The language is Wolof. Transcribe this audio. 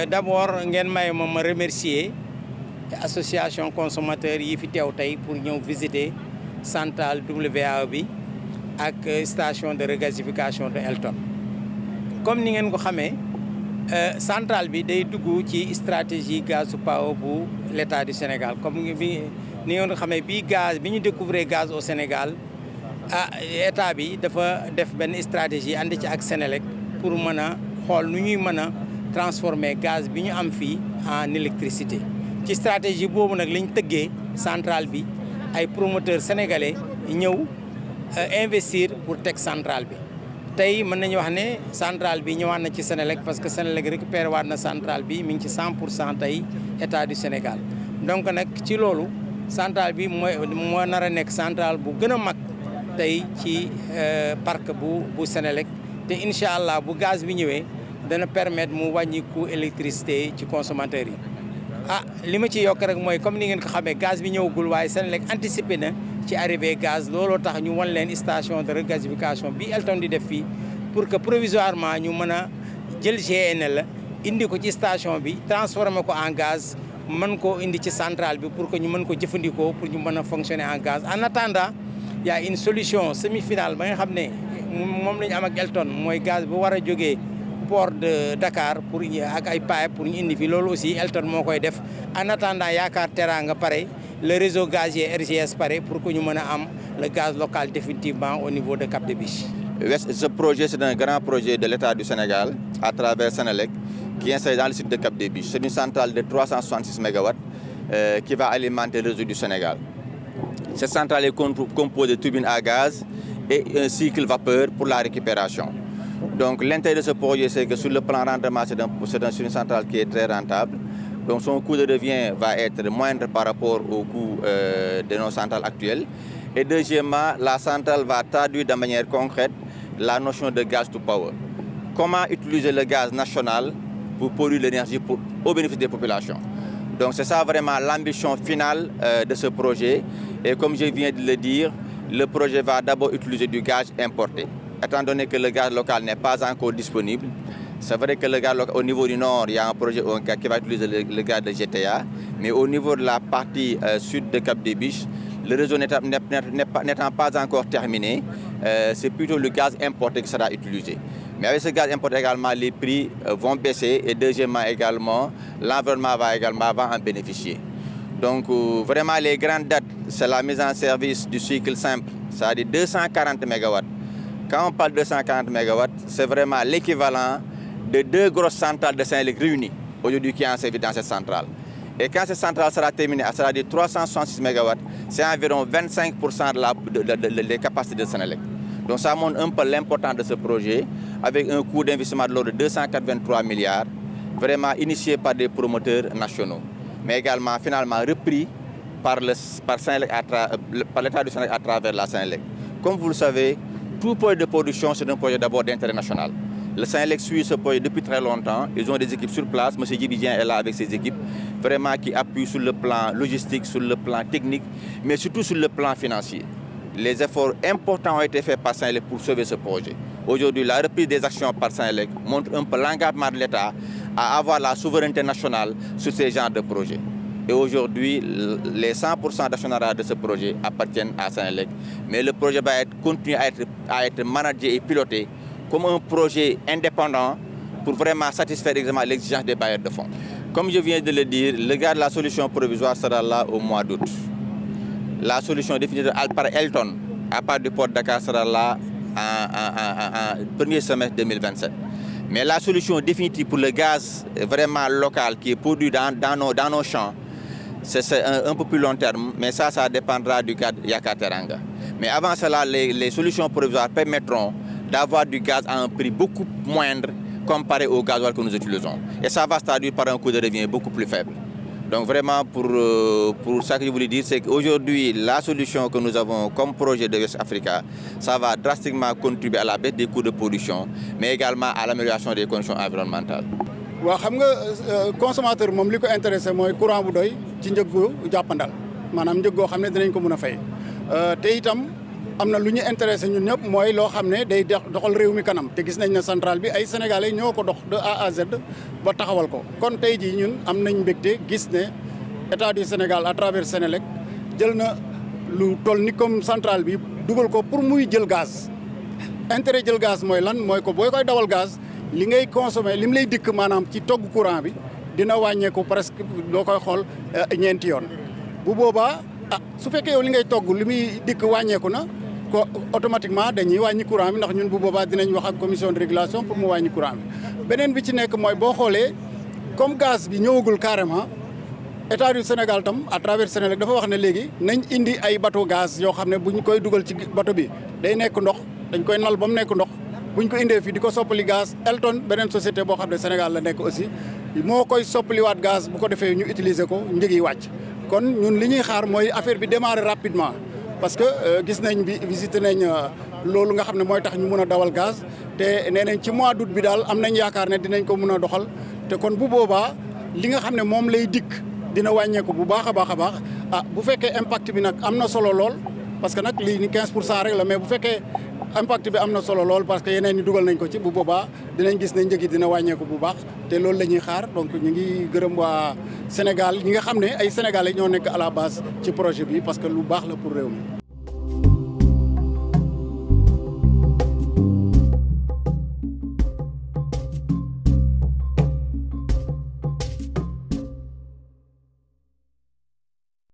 d'abord ngeen may ma remercier association consommateurs yi fi teew tey pour ñëw visiter centrale WAE bi ak station de regasification de Elton. Comme ni ngeen ko xamee centrale bi day dugg ci stratégie gaz power bu l'État du Sénégal comme ni ngeen ko xamee bi ñu découvrir gaz au Sénégal état bi dafa def benn stratégie ànd ci ak Sénélec pour mën a xool nu ñuy mën a transformer gaz bi ñu am fii en électricité. Ci stratégie boobu nag lañ tëggee centrale bi ay promoteurs sénégalais ñëw investir pour teg centrale bi. Tey mën nañu wax ne centrale bi ñëwaat na ci Sénélec parce que Sénélec récupéré waat na centrale bi mi ngi ci 100% tey état du Sénégal. Donc nag ci loolu centrale bi moo nar a nekk centrale bu gën a mag tey ci parc bu Sénélec te incha allah bu gaz bi ñëwee dana permettre mu wàññi coût électricité ci consommateurs yi. Li ma ci yokk rek mooy comme ni ngeen ko xamee gaz bi ñëwagul waaye Sénélec anticipé na ci arrivée gaz looloo tax ñu wan leen station de regasification bi Elton di def fii pour que provisoirement ñu mën a jël GNL indi ko ci station bi transformer ko en gaz mën koo indi ci centrale bi pour que ñu mën ko jëfandikoo pour ñu mën a fonctionner en gaz. En attendant il y a une solution semi-finale ba nga xam ne moom la ñu am ak Elton mooy gaz bu war a jógee port de Dakar pour ak ay pipe pour ñu indi fi loolu aussi Elton moo koy def en attendant Yaakaar Teranga pare le réseau gazier RGS pare pour que ñu mën a am le gaz local définitivement au niveau de Cap des Biches. Ce projet c'est un grand projet de l'État du Sénégal à travers Sénélec qui est installé dans le site de Cap des Biches. C'est une centrale de 366 MW qui va alimenter le réseau du Sénégal. Cette centrale est composée de turbines à gaz et un cycle vapeur pour la récupération. Donc l'intérêt de ce projet, c'est que sur le plan rendement, c'est une centrale qui est très rentable. Donc son coût de revient va être moindre par rapport au coût de nos centrales actuelles. Et deuxièmement, la centrale va traduire de manière concrète la notion de gaz to power. Comment utiliser le gaz national pour produire l'énergie au bénéfice des populations. Donc c'est ça vraiment l'ambition finale de ce projet. Et comme je viens de le dire, le projet va d'abord utiliser du gaz importé. Étant donné que le gaz local n'est pas encore disponible, c'est vrai que le gaz local, au niveau du nord, il y a un projet qui va utiliser le gaz de GTA, mais au niveau de la partie sud de Cap des Biches, le réseau n'étant pas encore terminé, c'est plutôt le gaz importé qui sera utilisé. Mais avec ce gaz importé également, les prix vont baisser et deuxièmement également, l'environnement va en bénéficier. Donc vraiment les grandes dates, c'est la mise en service du cycle simple, c'est-à-dire 240 MW. Quand on parle de 240 MW, c'est vraiment l'équivalent de 2 grosses centrales de Sénélec réunies aujourd'hui qui sont en service dans cette centrale. Et quand cette centrale sera terminée, elle sera de 366 MW, c'est environ 25% des capacités de Sénélec. Donc ça montre un peu l'importance de ce projet, avec un coût d'investissement de l'ordre de 283 milliards, vraiment initié par des promoteurs nationaux, mais également finalement repris par l'État du Sénégal à travers la Sénélec. Comme vous le savez, tout projet de production, c'est un projet d'abord d'intérêt national. Le Sénélec suit ce projet depuis très longtemps. Ils ont des équipes sur place. M. Djibidien est là avec ses équipes, vraiment qui appuient sur le plan logistique, sur le plan technique, mais surtout sur le plan financier. Les efforts importants ont été faits par Sénélec pour sauver ce projet. Aujourd'hui, la reprise des actions par Sénélec montre un peu l'engagement de l'État à avoir la souveraineté nationale sur ces genres de projets. Et aujourd'hui, les 100% d'actionnariat de ce projet appartiennent à Sénélec. Mais le projet va continuer à être managé et piloté comme un projet indépendant pour vraiment satisfaire l'exigence des bailleurs de fonds. Comme je viens de le dire, le gars de la solution provisoire sera là au mois d'août. La solution définitive par Elton, à part du port de Dakar, sera là en premier semestre 2027. Mais la solution définitive pour le gaz vraiment local qui est produit dans nos champs, c'est un peu plus long terme, mais ça dépendra du cas de Yaakaar Teranga. Mais avant cela, les solutions provisoires permettront d'avoir du gaz à un prix beaucoup moindre comparé au gasoil que nous utilisons. Et ça va se traduire par un coût de revient beaucoup plus faible. Donc vraiment, pour ça que je voulais dire, c'est qu'aujourd'hui, la solution que nous avons comme projet de West Africa, ça va drastiquement contribuer à la baisse des coûts de production, mais également à l'amélioration des conditions environnementales. waaw xam nga consommateur moom li ko intéressé mooy courant bu doy ci njëg gu jàppandal maanaam njëg goo xam ne dinañ ko mën a fay te itam am na lu ñu intéressé ñun ñëpp mooy loo xam ne day doxal réew mi kanam te gis nañ ne centrale bi ay sénégalais ñoo ko dox de A à Z ba taxawal ko kon tey jii ñun am nañ mbégte gis ne état du Sénégal à travers Sénélec jël na lu toll ni comme centrale bi dugal ko pour muy jël gaz intérêt jël gaz mooy lan mooy ko booy koy dawal gaz li ngay consommer li mu lay dikk maanaam ci togg courant bi dina wàññeeku presque doo koy xool ñeenti yoon bu boobaa su fekkee yow li ngay togg li muy dikk wàññeeku na ko automatiquement dañuy wàññi courant bi ndax ñun bu boobaa dinañ wax ak commission de régulation pour mu wàññi courant bi beneen bi ci nekk mooy boo xoolee comme gaz bi ñëwagul carrément état du Sénégal tam à travers Sénélec dafa wax ne léegi nañ indi ay bateau gaz yoo xam ne bu ñu koy dugal ci bateau bi day nekk ndox dañ koy nal ba mu nekk ndox bu ñu ko indee fii di ko soppali gaz Elton beneen société boo xam ne Sénégal la nekk aussi moo koy soppaliwaat gaz bu ko defee ñu utiliser ko njëg yi wàcc kon ñun li ñuy xaar mooy affaire bi démarrer rapidement parce que gis nañ bi visité nañ loolu nga xam ne mooy tax ñu mën a dawal gaz te nee nañ ci mois d'août bi daal am nañ yaakaar ne dinañ ko mën a doxal te kon bu boobaa li nga xam ne moom lay dikk dina wàññeeku bu baax a baax a baax bu fekkee impact bi nag am na solo lool parce que nag lii ni 15% rek la mais bu fekkee impact bi am na solo lool parce que yeneen ñi dugal nañ ko ci bu boobaa dinañ gis ne njëg yi dina wàññeeku bu baax te loolu la ñuy xaar donc ñu ngi gërëm waa Sénégal ñi nga xam ne ay sénégalais ñoo nekk à la base ci projet bi parce que lu baax la pour réew mi.